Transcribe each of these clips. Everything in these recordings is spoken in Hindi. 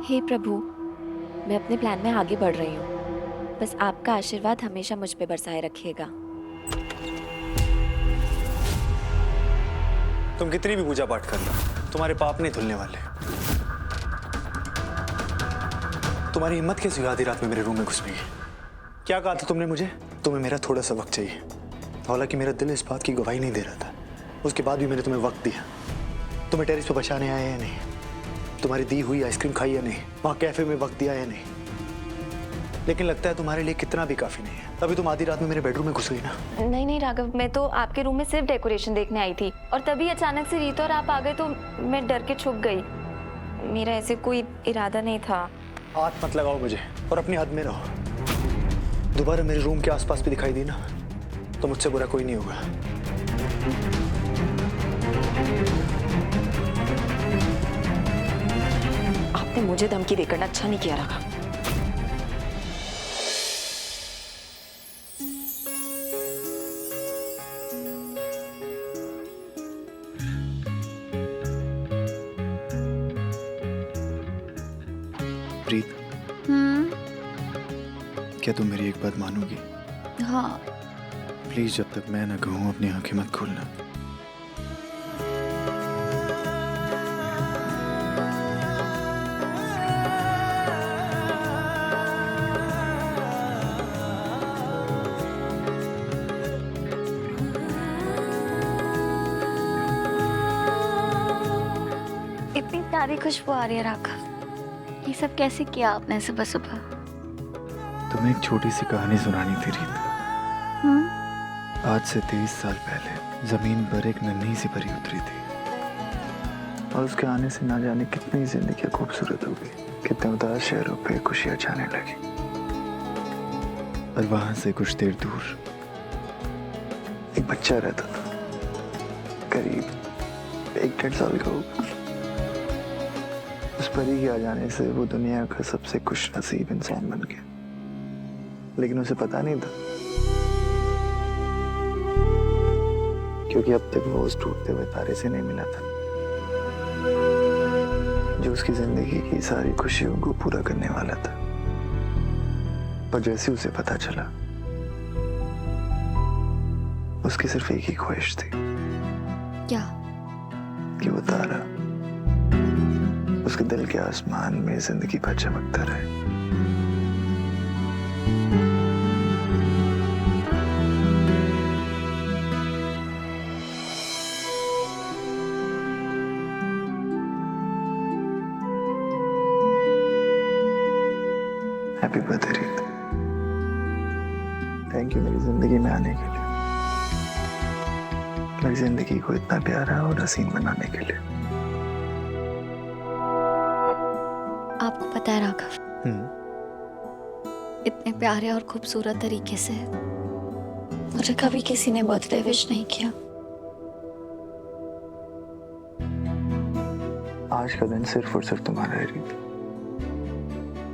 हे प्रभु, मैं अपने प्लान में आगे बढ़ रही हूँ। बस आपका आशीर्वाद हमेशा मुझ पे बरसाए रखिएगा। तुम कितनी भी पूजा पाठ करना, तुम्हारे पाप नहीं धुलने वाले। तुम्हारी हिम्मत कैसी हुई आधी रात में मेरे रूम में घुसने की? क्या कहा था तुमने मुझे? तुम्हें मेरा थोड़ा सा वक्त चाहिए। हालांकि मेरा दिल इस बात की गवाही नहीं दे रहा था, उसके बाद भी मैंने तुम्हें वक्त दिया। तुम्हें टेरिस पे बचाने आए या नहीं? तुम्हारी दी हुई आइसक्रीम खाई या नहीं? वहां कैफे में वक्त दिया या नहीं? लेकिन लगता है तुम्हारे लिए कितना भी काफी नहीं है। तभी तुम आधी रात में मेरे बेडरूम में घुस गई ना। नहीं नहीं राघव, मैं तो आपके रूम में सिर्फ डेकोरेशन देखने आई थी और तभी अचानक से रीता और आप आ गए तो मैं डर के छुप गई। मेरा ऐसे कोई इरादा नहीं था। हाथ मत लगाओ मुझे और अपनी हद में रहो। दोबारा मेरे रूम के आसपास भी दिखाई दी ना तो मुझसे बुरा कोई नहीं होगा। आपने मुझे धमकी देकर अच्छा नहीं किया राघव। प्रीत, क्या तुम मेरी एक बात मानोगी? हाँ। प्लीज जब तक मैं ना कहूँ अपनी आंखें मत खोलना। इतनी प्यारी खुशबू आ रही है राघव। ये सब कैसे किया आपने सुबह सुबह? तुम्हें एक छोटी सी कहानी सुनानी थी रीत। आज से 23 साल पहले जमीन पर एक नन्ही सी परी उतरी थी और उसके आने से ना जाने कितनी जिंदगी खूबसूरत हो गई, कितने उदास शहरों पे खुशियां छाने लगी। और वहां से कुछ देर दूर एक बच्चा रहता था, करीब 1-1.5 साल का होगा। उस परी के आ जाने से वो दुनिया का सबसे खुशनसीब इंसान बन गया, लेकिन उसे पता नहीं था क्योंकि अब तक वो उस टूटते हुए तारे से नहीं मिला था जो उसकी जिंदगी की सारी खुशियों को पूरा करने वाला था। पर जैसे उसे पता चला, उसकी सिर्फ एक ही ख्वाहिश थी। क्या? कि वो तारा उसके दिल के आसमान में जिंदगी भर चमकता रहे। हैप्पी बर्थडे रीत। थैंक यू मेरी जिंदगी में आने के लिए, मेरी जिंदगी को इतना प्यारा और हसीन बनाने के लिए। आपको पता है राघव, इतने प्यारे और खूबसूरत तरीके से मुझे कभी किसी ने बर्थडे विश नहीं किया। आज का दिन सिर्फ और सिर्फ तुम्हारा है रीत।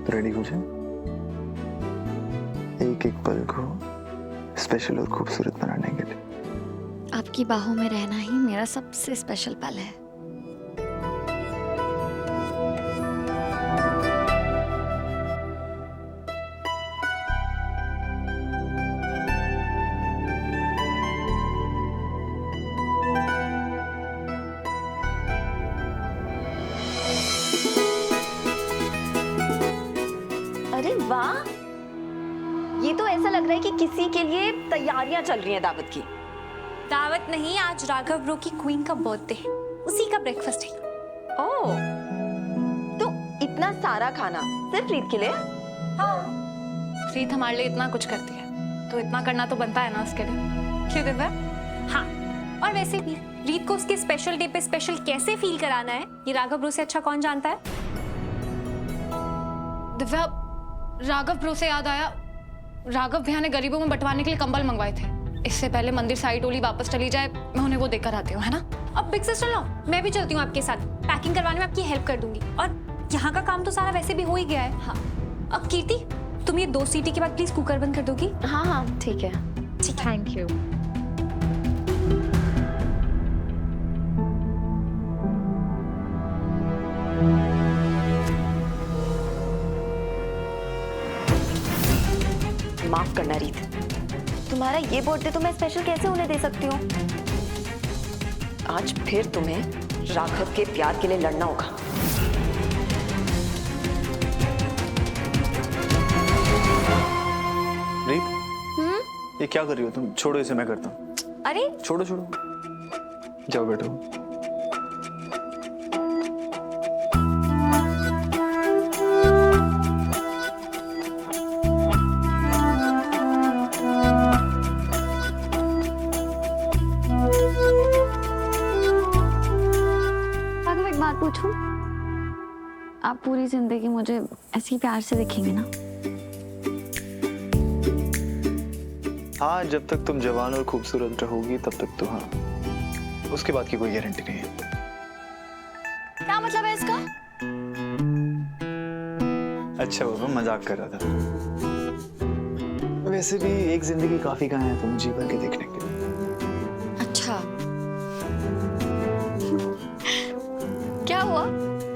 तो रेडी हो जाए, एक एक पल को स्पेशल और खूबसूरत बनाने के लिए। आपकी बाहों में रहना ही मेरा सबसे स्पेशल पल है। अरे वाह, ये तो ऐसा लग रहा है कि किसी के लिए तैयारियां चल रही हैं दावत की। दावत नहीं, आज राघव ब्रो की क्वीन का बर्थडे है, उसी का ब्रेकफास्ट है। ओह, तो इतना सारा खाना सिर्फ रीत के लिए? हाँ, रीत हमारे लिए इतना कुछ करती है तो इतना करना तो बनता है ना उसके लिए। क्यों दिव्या? हाँ, और वैसे भी रीत को उसके स्पेशल डे पे स्पेशल कैसे फील कराना है ये राघव ब्रो से अच्छा कौन जानता है। दिव्या, राघव ब्रो से याद आया, राघव भैया ने गरीबों में बंटवाने के लिए कंबल मंगवाए थे। इससे पहले मंदिर सारी टोली वापस चली जाए, मैं उन्हें वो देकर आती हूँ, है ना? अब बिग सिस्टर लो, मैं भी चलती हूँ आपके साथ, पैकिंग करवाने में आपकी हेल्प कर दूंगी। और यहाँ का काम तो सारा वैसे भी हो ही गया है। हाँ, अब कीर्ति तुम ये 2 सीटी के बाद प्लीज कुकर बंद कर दोगी? हाँ हाँ ठीक है। Thank you. माफ करना रीत, तुम्हारा ये बर्थडे तो मैं स्पेशल कैसे उन्हें दे सकती हूँ? आज फिर तुम्हें राघव के प्यार के लिए लड़ना होगा। रीत, ये क्या कर रही हो तुम? छोड़ो इसे, मैं करता हूँ। अरे छोड़ो छोड़ो, जाओ बैठो। राघव, एक बात पूछूं? आप पूरी जिंदगी मुझे ऐसे ही प्यार से देखेंगे ना? हाँ, जब तक तुम जवान और खूबसूरत रहोगी तब तक तो हाँ, उसके बाद की कोई गारंटी नहीं है। क्या मतलब है इसका? अच्छा बाबा, मजाक कर रहा था। वैसे भी एक जिंदगी काफी कहाँ है तुम जी भर के देखने के लिए। अच्छा, क्या हुआ?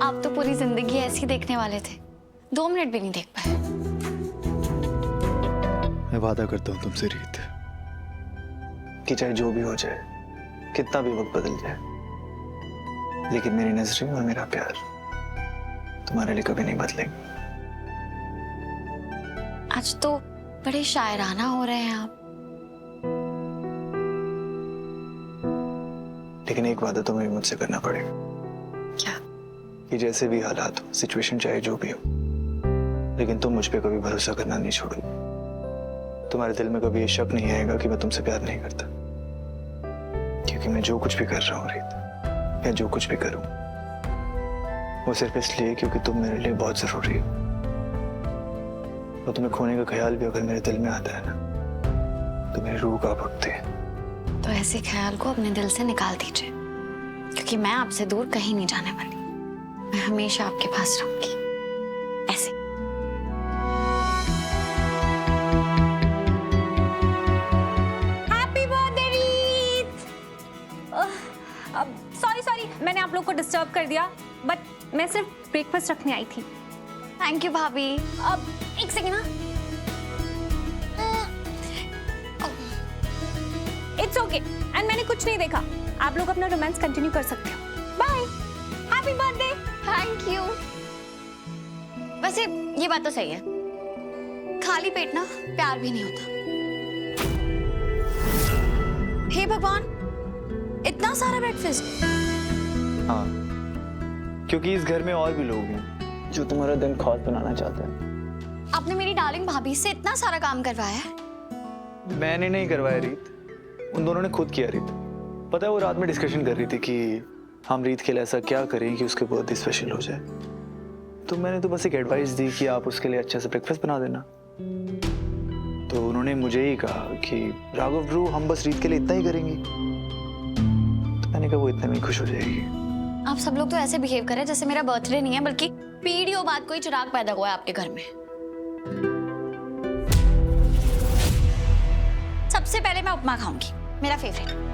आप तो पूरी जिंदगी ऐसी देखने वाले थे, 2 मिनट भी नहीं देख पाए। मैं वादा करता हूँ तुमसे रीत, कि चाहे जो भी हो जाए, कितना भी वक्त बदल जाए, लेकिन मेरी नजरें और मेरा प्यार तुम्हारे लिए कभी नहीं बदलेंगे। आज तो बड़े शायराना हो रहे हैं आप। लेकिन एक वादा तुम्हें मुझसे करना पड़ेगा। क्या? कि जैसे भी हालात हो, सिचुएशन चाहे जो भी हो, लेकिन तुम मुझ पे कभी भरोसा करना नहीं छोड़ोगे। तुम्हारे दिल में कभी ये शक नहीं आएगा कि मैं तुमसे प्यार नहीं करता, क्योंकि मैं जो कुछ भी कर रहा हूँ रीत, या जो कुछ भी करूँ, वो सिर्फ इसलिए क्योंकि तुम मेरे लिए बहुत जरूरी हो। और तुम्हें खोने का ख्याल भी अगर मेरे दिल में आता है ना, तो मेरी रूह कांप उठती है। तो ऐसे ख्याल को अपने दिल से निकाल दीजिए, क्योंकि मैं आपसे दूर कहीं नहीं जाने वाली। मैं हमेशा आपके पास रहूंगी, ऐसे। हैप्पी बर्थडे रीत। सॉरी मैंने आप लोग को डिस्टर्ब कर दिया, बट मैं सिर्फ ब्रेकफास्ट रखने आई थी। थैंक यू भाभी। अब एक सेकेंड ना, इट्स ओके। एंड मैंने कुछ नहीं देखा, आप लोग अपना रोमांस कंटिन्यू कर सकते हो। Bye, happy birthday. Thank you. वैसे ये बात तो सही है, खाली पेट ना प्यार भी नहीं होता। हे भगवान, इतना सारा ब्रेकफास्ट! हाँ, क्योंकि इस घर में और भी लोग हैं जो तुम्हारा दिन खास बनाना चाहते हैं। आपने मेरी डार्लिंग भाभी से इतना सारा काम करवाया है? मैंने नहीं करवाया रीत, उन दोनों ने खुद किया रीत। पता है, वो रात में डिस्कशन कर रही थी कि हम रीत के लिए ऐसा क्या करें कि उसके बर्थडे स्पेशल हो जाए। तो मैंने तो बस एक एडवाइस दी कि आप उसके लिए अच्छा सा ब्रेकफास्ट बना देना। तो उन्होंने मुझे ही कहा कि राघव ब्रू, हम बस रीत के लिए इतना ही करेंगे। तो मैंने कहा वो इतने में खुश हो जाएगी। आप सब लोग तो ऐसे बिहेव कर रहे हैं जैसे मेरा बर्थडे नहीं है, बल्कि पीढ़ियों बाद कोई चिराग पैदा हुआ है आपके घर में। सबसे पहले मैं उपमा खाऊंगी, मेरा फेवरेट।